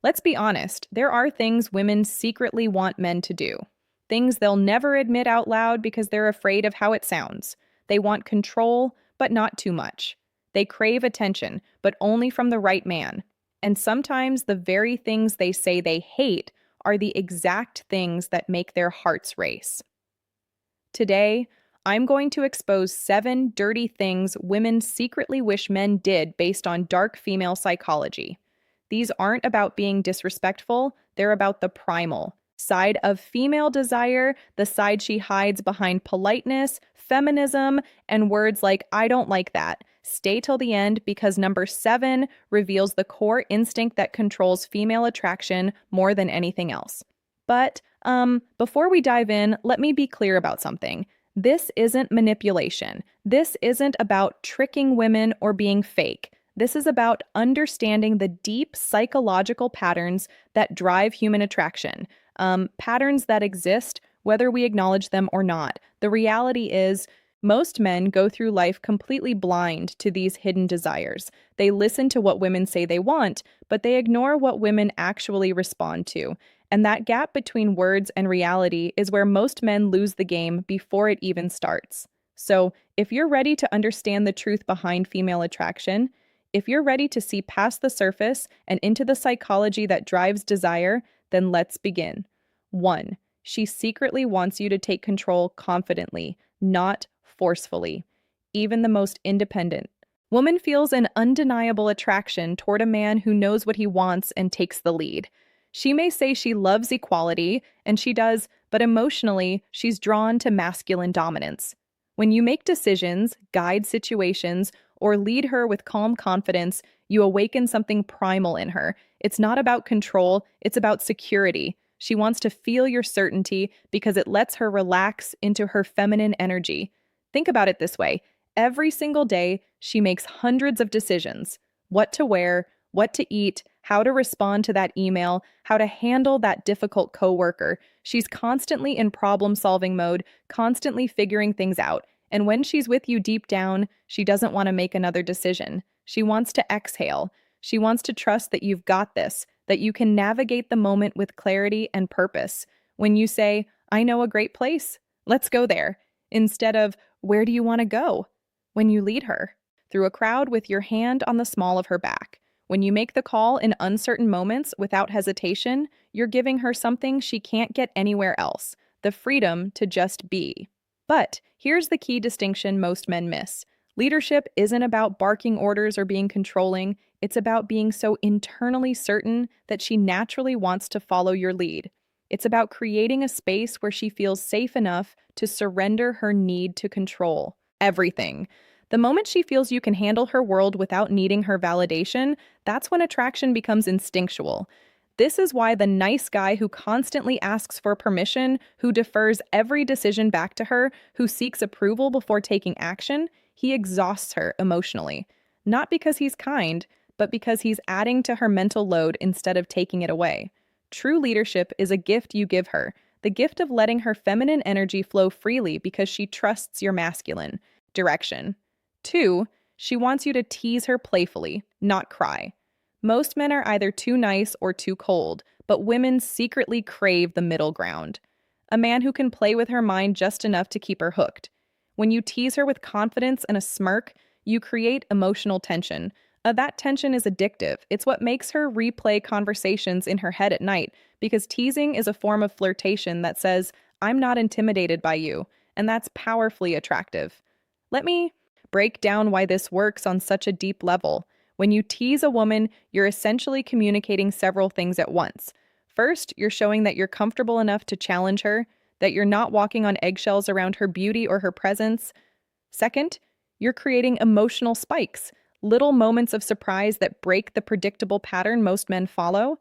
Let's be honest, there are things women secretly want men to do. Things they'll never admit out loud because they're afraid of how it sounds. They want control, but not too much. They crave attention, but only from the right man. And sometimes the very things they say they hate are the exact things that make their hearts race. Today, I'm going to expose 7 dirty things women secretly wish men did based on dark female psychology. These aren't about being disrespectful, they're about the primal side of female desire, the side she hides behind politeness, feminism, and words like, I don't like that. Stay till the end because number 7 reveals the core instinct that controls female attraction more than anything else. But before we dive in, let me be clear about something. This isn't manipulation. This isn't about tricking women or being fake. This is about understanding the deep psychological patterns that drive human attraction, patterns that exist whether we acknowledge them or not. The reality is, most men go through life completely blind to these hidden desires. They listen to what women say they want, but they ignore what women actually respond to. And that gap between words and reality is where most men lose the game before it even starts. So, if you're ready to understand the truth behind female attraction, if you're ready to see past the surface and into the psychology that drives desire, then let's begin. 1. She secretly wants you to take control confidently, not forcefully. Even the most independent woman feels an undeniable attraction toward a man who knows what he wants and takes the lead. She may say she loves equality, and she does, but emotionally, she's drawn to masculine dominance. When you make decisions, guide situations, or lead her with calm confidence, you awaken something primal in her. It's not about control, it's about security. She wants to feel your certainty because it lets her relax into her feminine energy. Think about it this way. Every single day, she makes hundreds of decisions. What to wear, what to eat, how to respond to that email, how to handle that difficult coworker. She's constantly in problem-solving mode, constantly figuring things out. And when she's with you deep down, she doesn't want to make another decision. She wants to exhale. She wants to trust that you've got this, that you can navigate the moment with clarity and purpose. When you say, I know a great place, let's go there, instead of, where do you want to go? When you lead her through a crowd with your hand on the small of her back. When you make the call in uncertain moments without hesitation, you're giving her something she can't get anywhere else, the freedom to just be. But here's the key distinction most men miss. Leadership isn't about barking orders or being controlling. It's about being so internally certain that she naturally wants to follow your lead. It's about creating a space where she feels safe enough to surrender her need to control everything. The moment she feels you can handle her world without needing her validation, that's when attraction becomes instinctual. This is why the nice guy who constantly asks for permission, who defers every decision back to her, who seeks approval before taking action, he exhausts her emotionally. Not because he's kind, but because he's adding to her mental load instead of taking it away. True leadership is a gift you give her, the gift of letting her feminine energy flow freely because she trusts your masculine direction. 2, she wants you to tease her playfully, not cry. Most men are either too nice or too cold, but women secretly crave the middle ground. A man who can play with her mind just enough to keep her hooked. When you tease her with confidence and a smirk, you create emotional tension. That tension is addictive. It's what makes her replay conversations in her head at night, because teasing is a form of flirtation that says, I'm not intimidated by you, and that's powerfully attractive. Let me break down why this works on such a deep level. When you tease a woman, you're essentially communicating several things at once. First, you're showing that you're comfortable enough to challenge her, that you're not walking on eggshells around her beauty or her presence. Second, you're creating emotional spikes, little moments of surprise that break the predictable pattern most men follow.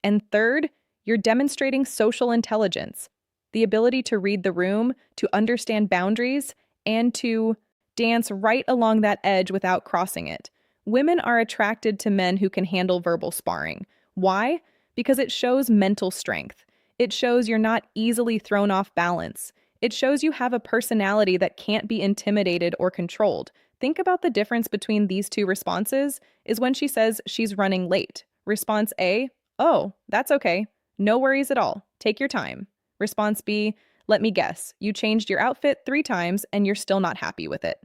And third, you're demonstrating social intelligence, the ability to read the room, to understand boundaries, and to dance right along that edge without crossing it. Women are attracted to men who can handle verbal sparring. Why? Because it shows mental strength. It shows you're not easily thrown off balance. It shows you have a personality that can't be intimidated or controlled. Think about the difference between these two responses is when she says she's running late. Response A, Oh, that's okay. No worries at all. Take your time. Response B, let me guess. You changed your outfit 3 times and you're still not happy with it.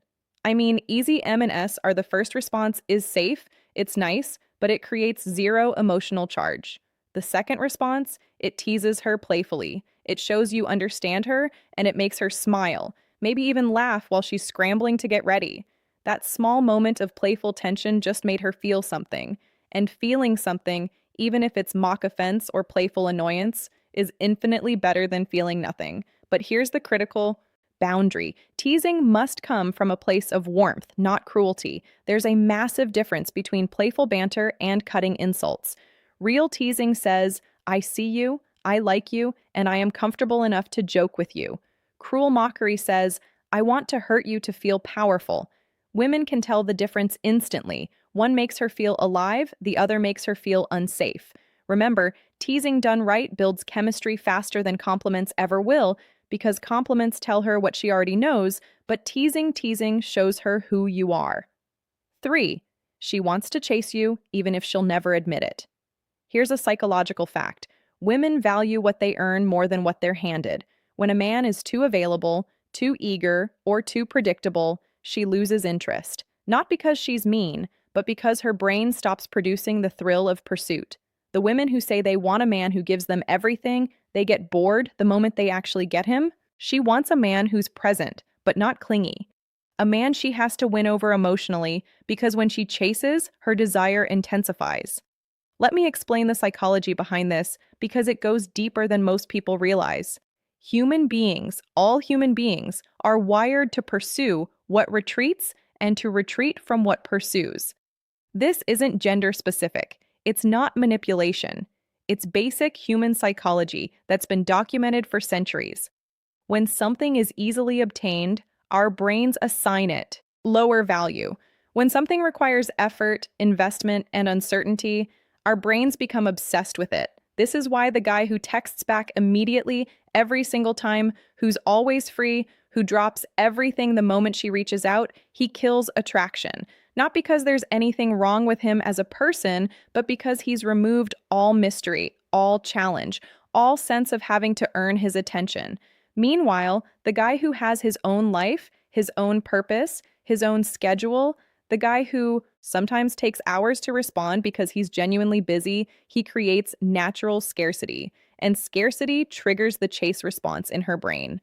I mean, easy M and S are the first response is safe, it's nice, but it creates zero emotional charge. The second response, it teases her playfully. It shows you understand her and it makes her smile, maybe even laugh while she's scrambling to get ready. That small moment of playful tension just made her feel something. And feeling something, even if it's mock offense or playful annoyance, is infinitely better than feeling nothing. But here's the critical boundary. Teasing must come from a place of warmth, not cruelty. There's a massive difference between playful banter and cutting insults. Real teasing says, I see you, I like you, and I am comfortable enough to joke with you. Cruel mockery says, I want to hurt you to feel powerful. Women can tell the difference instantly. One makes her feel alive, the other makes her feel unsafe. Remember, teasing done right builds chemistry faster than compliments ever will, because compliments tell her what she already knows, but teasing shows her who you are. 3. She wants to chase you, even if she'll never admit it. Here's a psychological fact. Women value what they earn more than what they're handed. When a man is too available, too eager, or too predictable, she loses interest. Not because she's mean, but because her brain stops producing the thrill of pursuit. The women who say they want a man who gives them everything, they get bored the moment they actually get him. She wants a man who's present, but not clingy. A man she has to win over emotionally because when she chases, her desire intensifies. Let me explain the psychology behind this because it goes deeper than most people realize. Human beings, all human beings, are wired to pursue what retreats and to retreat from what pursues. This isn't gender specific. It's not manipulation. It's basic human psychology that's been documented for centuries. When something is easily obtained, our brains assign it lower value. When something requires effort, investment, and uncertainty, our brains become obsessed with it. This is why the guy who texts back immediately every single time, who's always free, who drops everything the moment she reaches out, he kills attraction. Not because there's anything wrong with him as a person, but because he's removed all mystery, all challenge, all sense of having to earn his attention. Meanwhile, the guy who has his own life, his own purpose, his own schedule, the guy who sometimes takes hours to respond because he's genuinely busy, he creates natural scarcity. And scarcity triggers the chase response in her brain.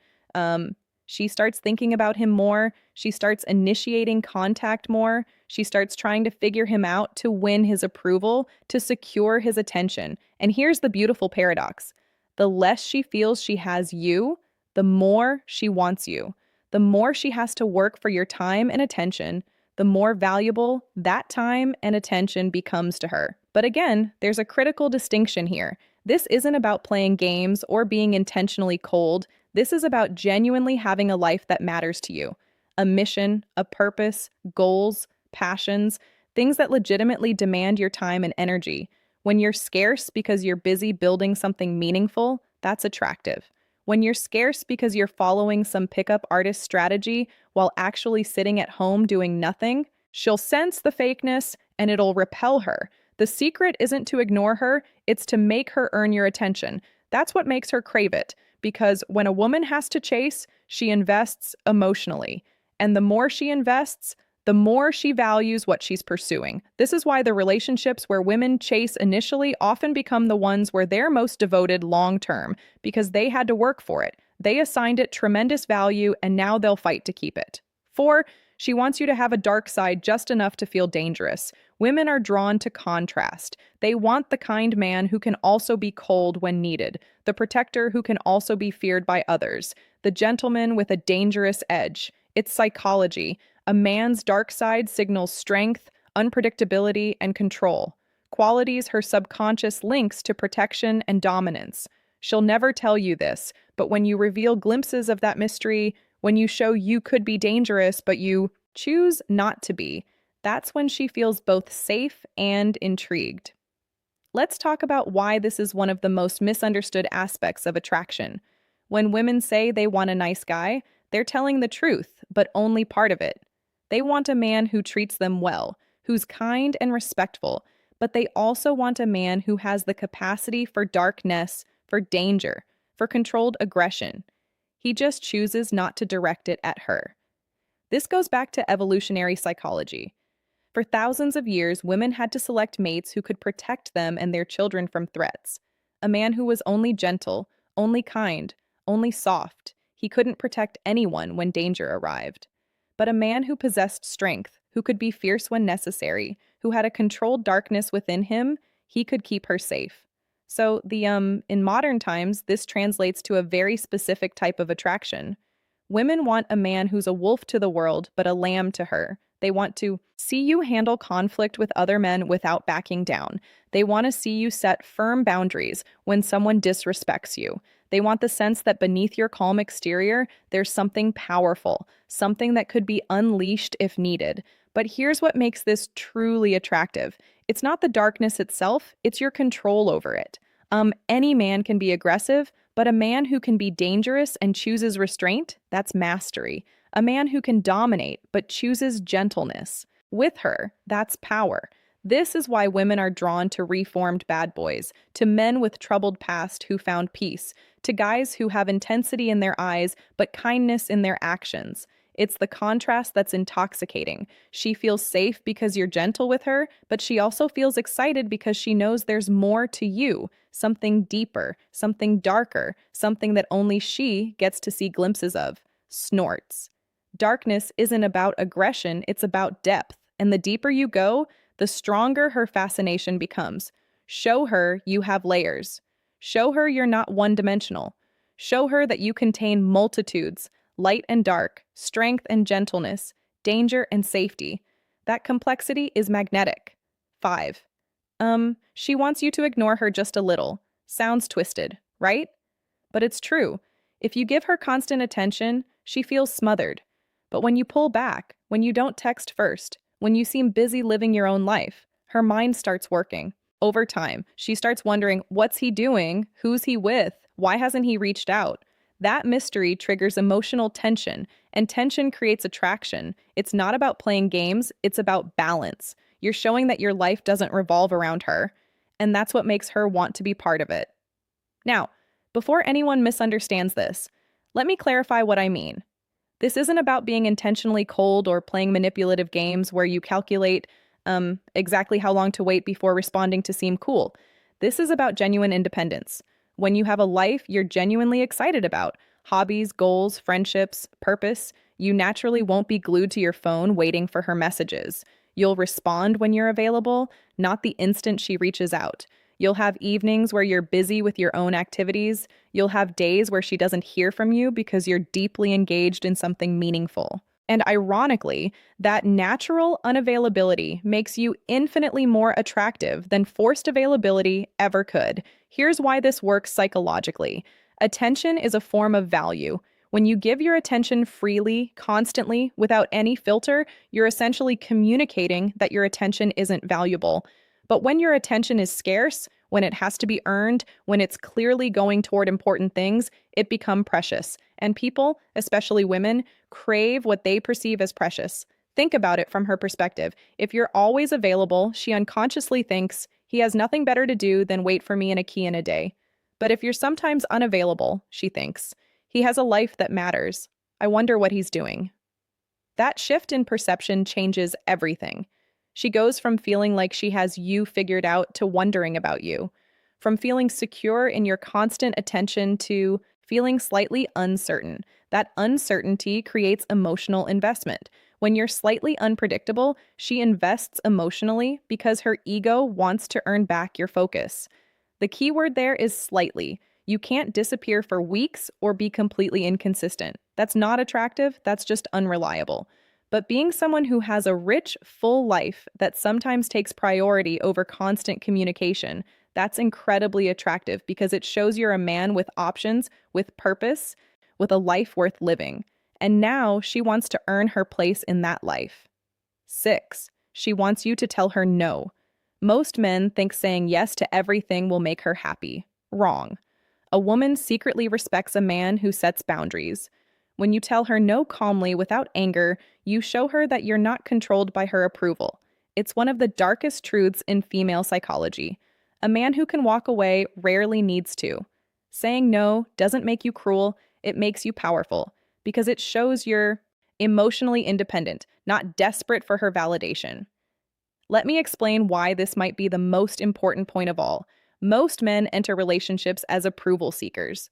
She starts thinking about him more. She starts initiating contact more. She starts trying to figure him out to win his approval, to secure his attention. And here's the beautiful paradox. The less she feels she has you, the more she wants you. The more she has to work for your time and attention, the more valuable that time and attention becomes to her. But again, there's a critical distinction here. This isn't about playing games or being intentionally cold. This is about genuinely having a life that matters to you. A mission, a purpose, goals, passions, things that legitimately demand your time and energy. When you're scarce because you're busy building something meaningful, that's attractive. When you're scarce because you're following some pickup artist strategy while actually sitting at home doing nothing, she'll sense the fakeness and it'll repel her. The secret isn't to ignore her, it's to make her earn your attention. That's what makes her crave it, because when a woman has to chase, she invests emotionally. And the more she invests, the more she values what she's pursuing. This is why the relationships where women chase initially often become the ones where they're most devoted long term, because they had to work for it. They assigned it tremendous value, and now they'll fight to keep it. 4, she wants you to have a dark side just enough to feel dangerous. Women are drawn to contrast. They want the kind man who can also be cold when needed, the protector who can also be feared by others, the gentleman with a dangerous edge. It's psychology. A man's dark side signals strength, unpredictability, and control, qualities her subconscious links to protection and dominance. She'll never tell you this, but when you reveal glimpses of that mystery, when you show you could be dangerous, but you choose not to be, that's when she feels both safe and intrigued. Let's talk about why this is one of the most misunderstood aspects of attraction. When women say they want a nice guy, they're telling the truth, but only part of it. They want a man who treats them well, who's kind and respectful, but they also want a man who has the capacity for darkness, for danger, for controlled aggression. He just chooses not to direct it at her. This goes back to evolutionary psychology. For thousands of years, women had to select mates who could protect them and their children from threats. A man who was only gentle, only kind, only soft, he couldn't protect anyone when danger arrived. But a man who possessed strength, who could be fierce when necessary, who had a controlled darkness within him, he could keep her safe. So in modern times, this translates to a very specific type of attraction. Women want a man who's a wolf to the world, but a lamb to her. They want to see you handle conflict with other men without backing down. They want to see you set firm boundaries when someone disrespects you. They want the sense that beneath your calm exterior, there's something powerful, something that could be unleashed if needed. But here's what makes this truly attractive. It's not the darkness itself, it's your control over it. Any man can be aggressive, but a man who can be dangerous and chooses restraint, that's mastery. A man who can dominate but chooses gentleness. With her, that's power. This is why women are drawn to reformed bad boys, to men with troubled past who found peace, to guys who have intensity in their eyes but kindness in their actions. It's the contrast that's intoxicating. She feels safe because you're gentle with her, but she also feels excited because she knows there's more to you, something deeper, something darker, something that only she gets to see glimpses of. Snorts. Darkness isn't about aggression, it's about depth. And the deeper you go, the stronger her fascination becomes. Show her you have layers. Show her you're not one-dimensional. Show her that you contain multitudes, light and dark, strength and gentleness, danger and safety. That complexity is magnetic. 5. She wants you to ignore her just a little. Sounds twisted, right? But it's true. If you give her constant attention, she feels smothered. But when you pull back, when you don't text first, when you seem busy living your own life, her mind starts working. Over time, she starts wondering, what's he doing? Who's he with? Why hasn't he reached out? That mystery triggers emotional tension, and tension creates attraction. It's not about playing games, it's about balance. You're showing that your life doesn't revolve around her, and that's what makes her want to be part of it. Now, before anyone misunderstands this, let me clarify what I mean. This isn't about being intentionally cold or playing manipulative games where you calculate exactly how long to wait before responding to seem cool. This is about genuine independence. When you have a life you're genuinely excited about, hobbies, goals, friendships, purpose, you naturally won't be glued to your phone waiting for her messages. You'll respond when you're available, not the instant she reaches out. You'll have evenings where you're busy with your own activities. You'll have days where she doesn't hear from you because you're deeply engaged in something meaningful. And ironically, that natural unavailability makes you infinitely more attractive than forced availability ever could. Here's why this works psychologically. Attention is a form of value. When you give your attention freely, constantly, without any filter, you're essentially communicating that your attention isn't valuable. But when your attention is scarce, when it has to be earned, when it's clearly going toward important things, it becomes precious. And people, especially women, crave what they perceive as precious. Think about it from her perspective. If you're always available, she unconsciously thinks, he has nothing better to do than wait for me in a key in a day. But if you're sometimes unavailable, she thinks, he has a life that matters. I wonder what he's doing. That shift in perception changes everything. She goes from feeling like she has you figured out to wondering about you. From feeling secure in your constant attention to feeling slightly uncertain. That uncertainty creates emotional investment. When you're slightly unpredictable, she invests emotionally because her ego wants to earn back your focus. The key word there is slightly. You can't disappear for weeks or be completely inconsistent. That's not attractive, that's just unreliable. But being someone who has a rich, full life that sometimes takes priority over constant communication, that's incredibly attractive because it shows you're a man with options, with purpose, with a life worth living. And now she wants to earn her place in that life. 6. She wants you to tell her no. Most men think saying yes to everything will make her happy. Wrong. A woman secretly respects a man who sets boundaries. When you tell her no calmly without anger, you show her that you're not controlled by her approval. It's one of the darkest truths in female psychology. A man who can walk away rarely needs to. Saying no doesn't make you cruel, it makes you powerful because it shows you're emotionally independent, not desperate for her validation. Let me explain why this might be the most important point of all. Most men enter relationships as approval seekers.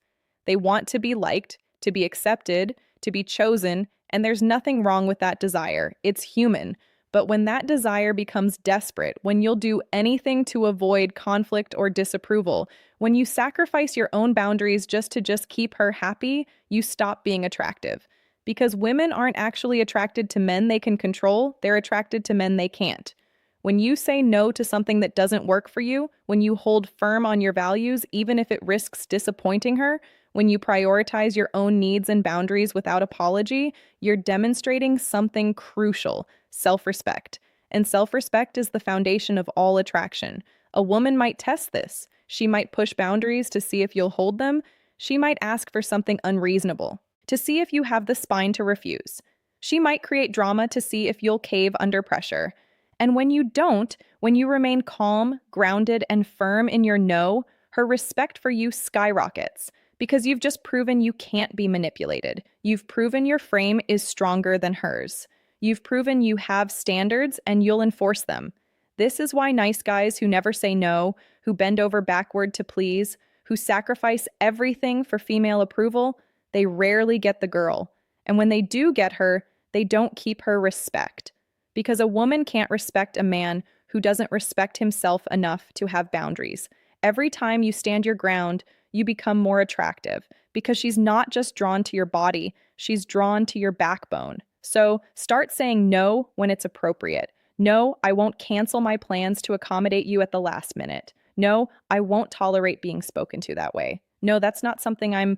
They want to be liked, to be accepted, to be chosen, and there's nothing wrong with that desire. It's human. But when that desire becomes desperate, when you'll do anything to avoid conflict or disapproval, when you sacrifice your own boundaries just to keep her happy, you stop being attractive. Because women aren't actually attracted to men they can control, they're attracted to men they can't. When you say no to something that doesn't work for you, when you hold firm on your values, even if it risks disappointing her, when you prioritize your own needs and boundaries without apology, you're demonstrating something crucial: self-respect. And self-respect is the foundation of all attraction. A woman might test this. She might push boundaries to see if you'll hold them. She might ask for something unreasonable to see if you have the spine to refuse. She might create drama to see if you'll cave under pressure. And when you don't, when you remain calm, grounded, and firm in your no, her respect for you skyrockets because you've just proven you can't be manipulated. You've proven your frame is stronger than hers. You've proven you have standards and you'll enforce them. This is why nice guys who never say no, who bend over backward to please, who sacrifice everything for female approval, they rarely get the girl. And when they do get her, they don't keep her respect. Because a woman can't respect a man who doesn't respect himself enough to have boundaries. Every time you stand your ground, you become more attractive because she's not just drawn to your body, she's drawn to your backbone. So start saying no when it's appropriate. No, I won't cancel my plans to accommodate you at the last minute. No, I won't tolerate being spoken to that way. No, that's not something I'm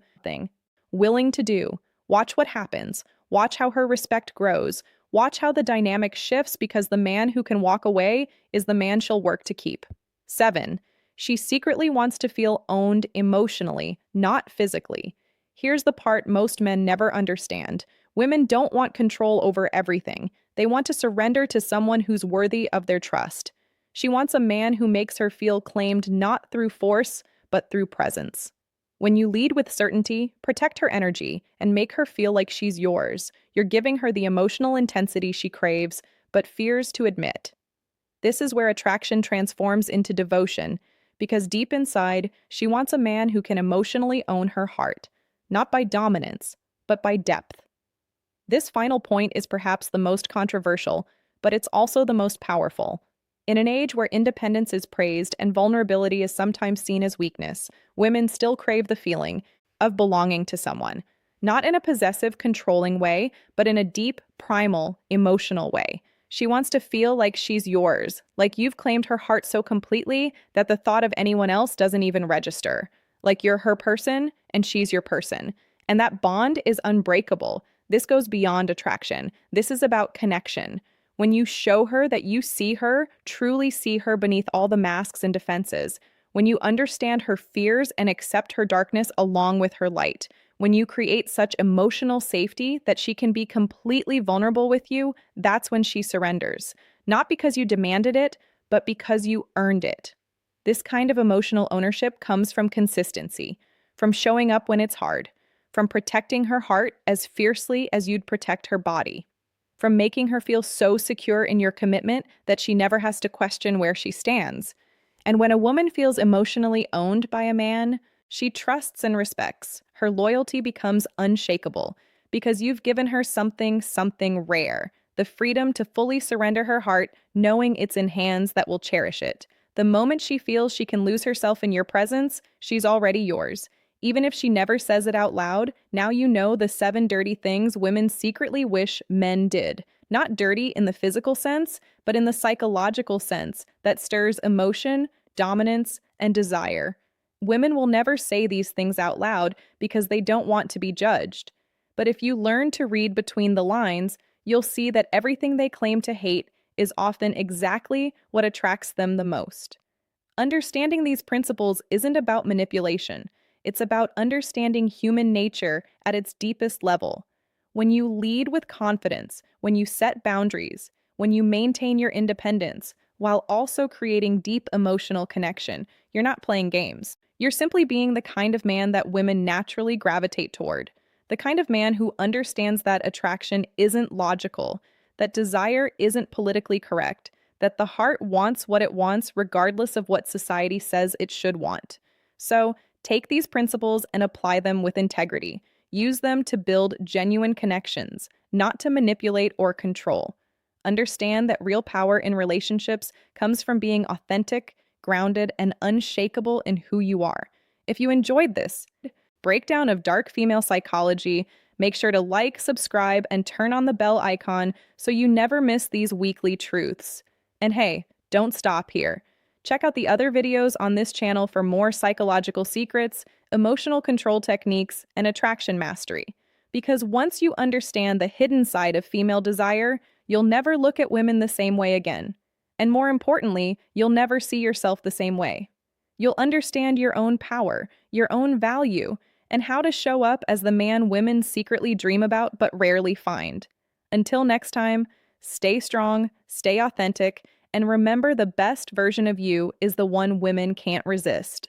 willing to do. Watch what happens. Watch how her respect grows. Watch how the dynamic shifts because the man who can walk away is the man she'll work to keep. 7. She secretly wants to feel owned emotionally, not physically. Here's the part most men never understand. Women don't want control over everything. They want to surrender to someone who's worthy of their trust. She wants a man who makes her feel claimed not through force, but through presence. When you lead with certainty, protect her energy, and make her feel like she's yours, you're giving her the emotional intensity she craves, but fears to admit. This is where attraction transforms into devotion, because deep inside, she wants a man who can emotionally own her heart, not by dominance, but by depth. This final point is perhaps the most controversial, but it's also the most powerful. In an age where independence is praised and vulnerability is sometimes seen as weakness, women still crave the feeling of belonging to someone. Not in a possessive, controlling way, but in a deep, primal, emotional way. She wants to feel like she's yours, like you've claimed her heart so completely that the thought of anyone else doesn't even register. Like you're her person and she's your person. And that bond is unbreakable. This goes beyond attraction. This is about connection. When you show her that you see her, truly see her beneath all the masks and defenses, when you understand her fears and accept her darkness along with her light, when you create such emotional safety that she can be completely vulnerable with you, that's when she surrenders. Not because you demanded it, but because you earned it. This kind of emotional ownership comes from consistency, from showing up when it's hard, from protecting her heart as fiercely as you'd protect her body, from making her feel so secure in your commitment that she never has to question where she stands. And when a woman feels emotionally owned by a man, she trusts and respects. Her loyalty becomes unshakable because you've given her something rare, the freedom to fully surrender her heart, knowing it's in hands that will cherish it. The moment she feels she can lose herself in your presence, she's already yours. Even if she never says it out loud, now you know the 7 dirty things women secretly wish men did. Not dirty in the physical sense, but in the psychological sense that stirs emotion, dominance, and desire. Women will never say these things out loud because they don't want to be judged. But if you learn to read between the lines, you'll see that everything they claim to hate is often exactly what attracts them the most. Understanding these principles isn't about manipulation. It's about understanding human nature at its deepest level. When you lead with confidence, when you set boundaries, when you maintain your independence while also creating deep emotional connection. You're not playing games. You're simply being the kind of man that women naturally gravitate toward. The kind of man who understands that attraction isn't logical, that desire isn't politically correct, that the heart wants what it wants regardless of what society says it should want. So, take these principles and apply them with integrity. Use them to build genuine connections, not to manipulate or control. Understand that real power in relationships comes from being authentic, grounded, and unshakable in who you are. If you enjoyed this breakdown of dark female psychology, make sure to like, subscribe, and turn on the bell icon so you never miss these weekly truths. And hey, don't stop here. Check out the other videos on this channel for more psychological secrets, emotional control techniques, and attraction mastery. Because once you understand the hidden side of female desire, you'll never look at women the same way again. And more importantly, you'll never see yourself the same way. You'll understand your own power, your own value, and how to show up as the man women secretly dream about but rarely find. Until next time, stay strong, stay authentic, and remember the best version of you is the one women can't resist.